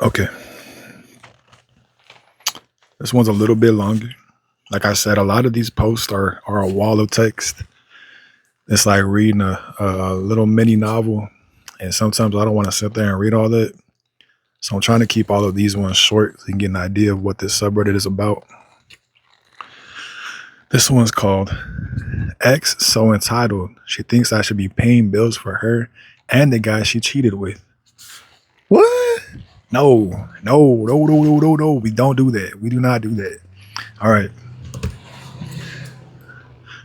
Okay, this one's a little bit longer. Like I said, a lot of these posts are a wall of text. It's like reading a little mini novel, and sometimes I don't want to sit there and read all that. So I'm trying to keep all of these ones short so you can get an idea of what this subreddit is about. This one's called X So Entitled. She thinks I should be paying bills for her and the guy she cheated with. What? No. We don't do that. We do not do that. All right.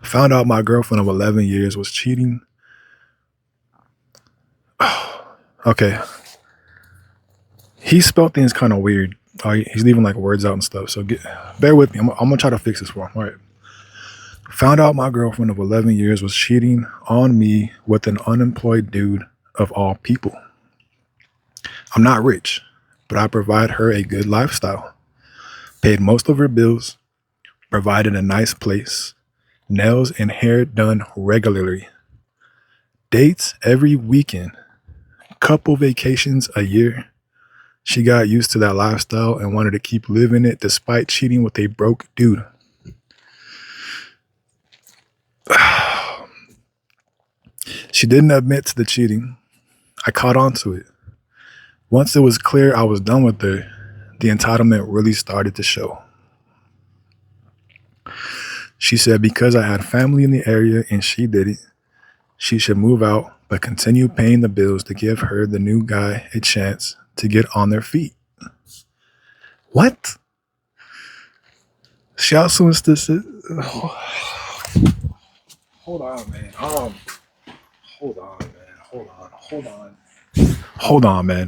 Found out my girlfriend of 11 years was cheating. Okay. He spelled things kind of weird. He's leaving like words out and stuff. So bear with me. I'm going to try to fix this for him. All right. Found out my girlfriend of 11 years was cheating on me with an unemployed dude of all people. I'm not rich, but I provide her a good lifestyle. Paid most of her bills, provided a nice place, nails and hair done regularly, dates every weekend, couple vacations a year. She got used to that lifestyle and wanted to keep living it despite cheating with a broke dude. She didn't admit to the cheating. I caught on to it. Once it was clear I was done with her, the entitlement really started to show. She said because I had family in the area and she didn't, she should move out but continue paying the bills to give her the new guy a chance to get on their feet. What? She also insisted. Hold on, man.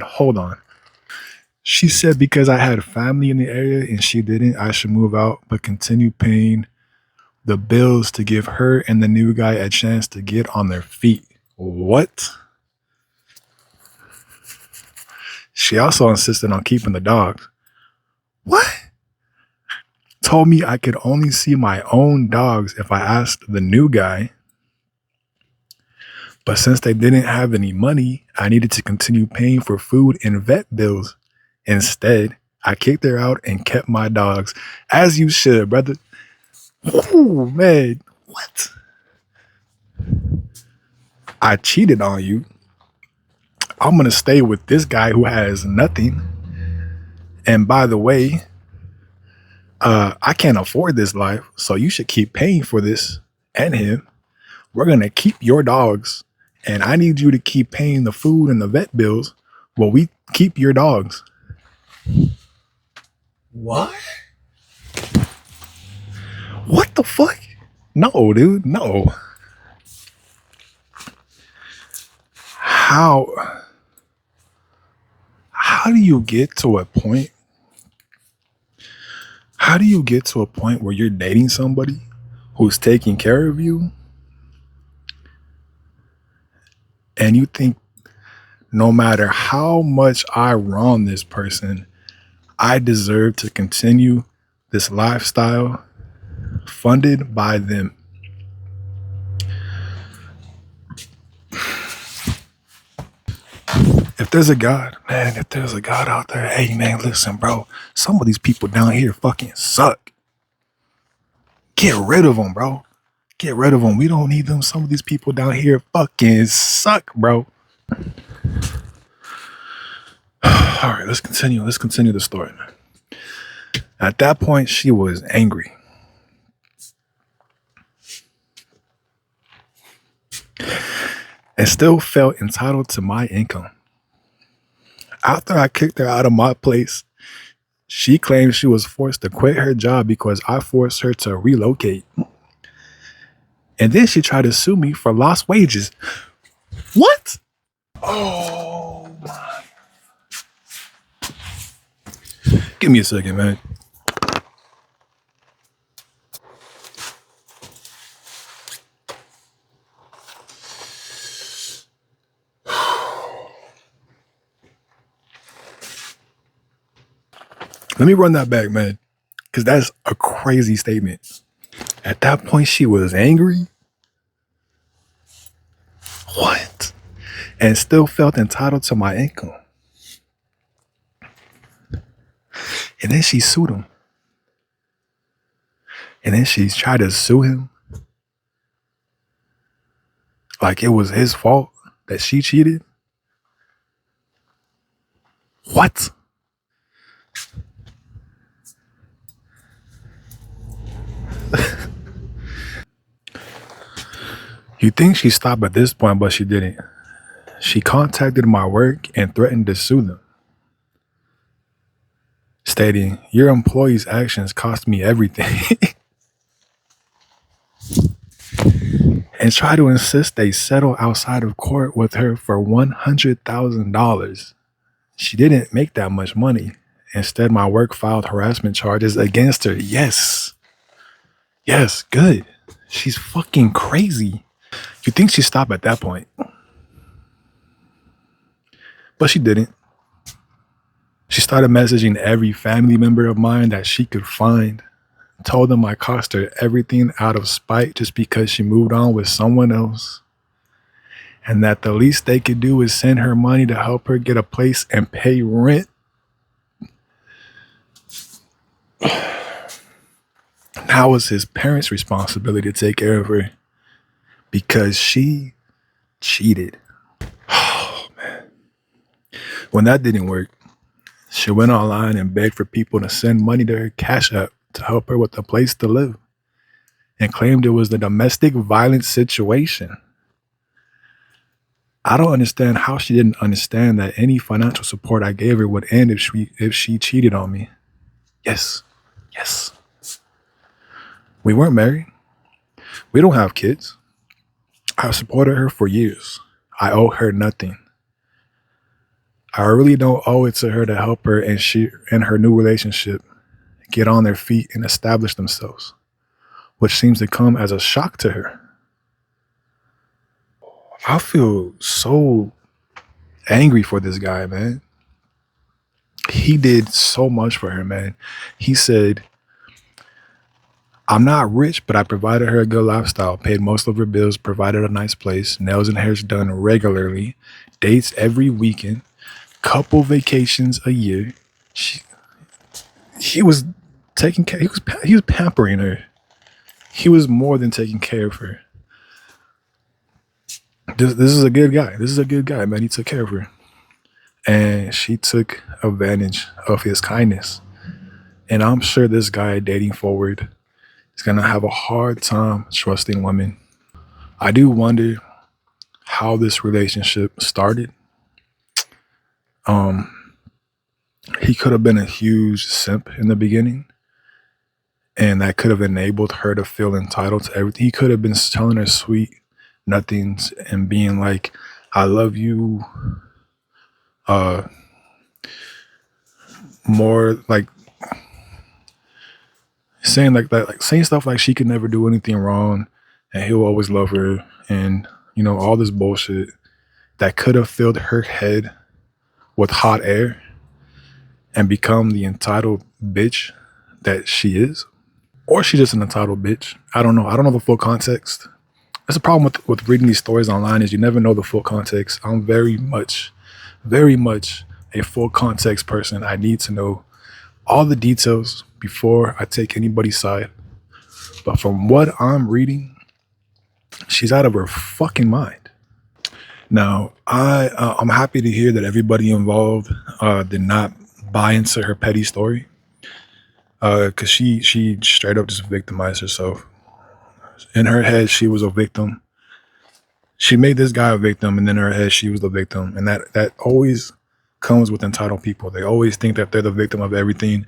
Hold on. She said because I had family in the area and she didn't, I should move out but continue paying the bills to give her and the new guy a chance to get on their feet. What? She also insisted on keeping the dogs. What? Told me I could only see my own dogs if I asked the new guy. But since they didn't have any money, I needed to continue paying for food and vet bills. Instead, I kicked her out and kept my dogs. As you should, brother. Oh, man. What? I cheated on you. I'm going to stay with this guy who has nothing. And by the way, I can't afford this life, so you should keep paying for this and him. We're going to keep your dogs, and I need you to keep paying the food and the vet bills while we keep your dogs. What? What the fuck? No, dude, no. How do you get to a point? How do you get to a point where you're dating somebody who's taking care of you and you think no matter how much I wrong this person, I deserve to continue this lifestyle funded by them? If there's a God, man, if there's a God out there, hey, man, listen, bro, some of these people down here fucking suck. Get rid of them, bro. Get rid of them. We don't need them. Some of these people down here fucking suck, bro. All right, let's continue. Let's continue the story, man. At that point, she was angry. And still felt entitled to my income. After I kicked her out of my place, she claimed she was forced to quit her job because I forced her to relocate. And then she tried to sue me for lost wages. What? Oh my. Give me a second, man. Let me run that back, man, because that's a crazy statement. At that point, she was angry. What? And still felt entitled to my income. And then she sued him. And then she tried to sue him like it was his fault that she cheated. What? You think she stopped at this point, but she didn't. She contacted my work and threatened to sue them, stating, "Your employees' actions cost me everything," and tried to insist they settle outside of court with her for $100,000. She didn't make that much money. Instead, my work filed harassment charges against her. Yes. Yes, good. She's fucking crazy. You think she stopped at that point? But she didn't. She started messaging every family member of mine that she could find. Told them I cost her everything out of spite just because she moved on with someone else. And that the least they could do is send her money to help her get a place and pay rent. Now it's his parents' responsibility to take care of her because she cheated. Oh, man. When that didn't work, she went online and begged for people to send money to her Cash App to help her with a place to live and claimed it was the domestic violence situation. I don't understand how she didn't understand that any financial support I gave her would end if she cheated on me. Yes. Yes. We weren't married. We don't have kids. I've supported her for years. I owe her nothing. I really don't owe it to her to help her and she and her new relationship get on their feet and establish themselves, which seems to come as a shock to her. I feel so angry for this guy, man. He did so much for her, man. He said, "I'm not rich, but I provided her a good lifestyle, paid most of her bills, provided a nice place, nails and hair's done regularly, dates every weekend, couple vacations a year." He was taking care. He was pampering her. He was more than taking care of her. This is a good guy. This is a good guy, man. He took care of her. And she took advantage of his kindness. And I'm sure this guy dating forward is going to have a hard time trusting women. I do wonder how this relationship started. He could have been a huge simp in the beginning, and that could have enabled her to feel entitled to everything. He could have been telling her sweet nothings and being like, "I love you," more like saying like that, like saying stuff like she could never do anything wrong and he'll always love her, and all this bullshit that could have filled her head with hot air and become the entitled bitch that she is. Or she's just an entitled bitch. I don't know. I don't know the full context. That's the problem with reading these stories online, is you never know the full context. I'm very much a full context person. I need to know all the details before I take anybody's side. But from what I'm reading, she's out of her fucking mind. Now, I'm happy to hear that everybody involved did not buy into her petty story, because she straight up just victimized herself. In her head, she was a victim. She made this guy a victim, and then in her head, she was the victim. And that always comes with entitled people. They always think that they're the victim of everything,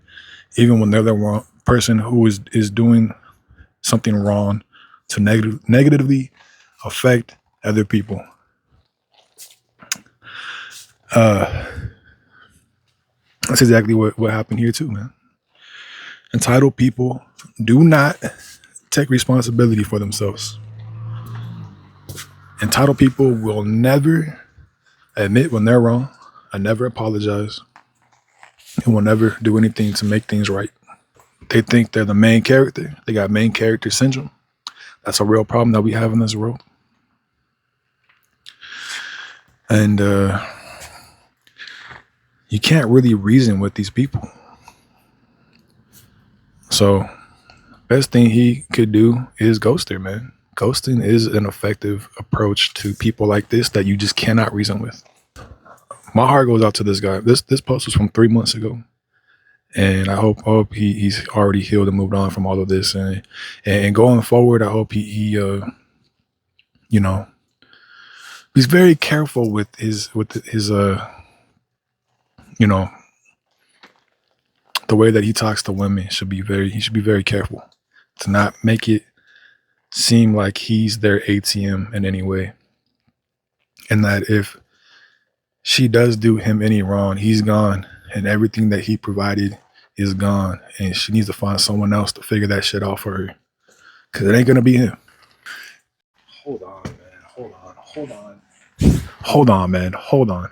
even when they're the wrong person who is doing something wrong to negatively affect other people. That's exactly what happened here too, man. Entitled people do not take responsibility for themselves. Entitled people will never admit when they're wrong, and never apologize, and will never do anything to make things right. They think they're the main character. They got main character syndrome. That's a real problem that we have in this world. And you can't really reason with these people. So best thing he could do is ghost her, man. Ghosting is an effective approach to people like this that you just cannot reason with. My heart goes out to this guy. This post was from 3 months ago, and I hope he's already healed and moved on from all of this. And going forward, I hope he you know, he's very careful with his you know, the way that he talks to women. He should be very careful to not make it seem like he's their ATM in any way, and that if she does do him any wrong, he's gone, and everything that he provided is gone, and she needs to find someone else to figure that shit out for her, because it ain't gonna be him. Hold on, man. Hold on, man. Hold on.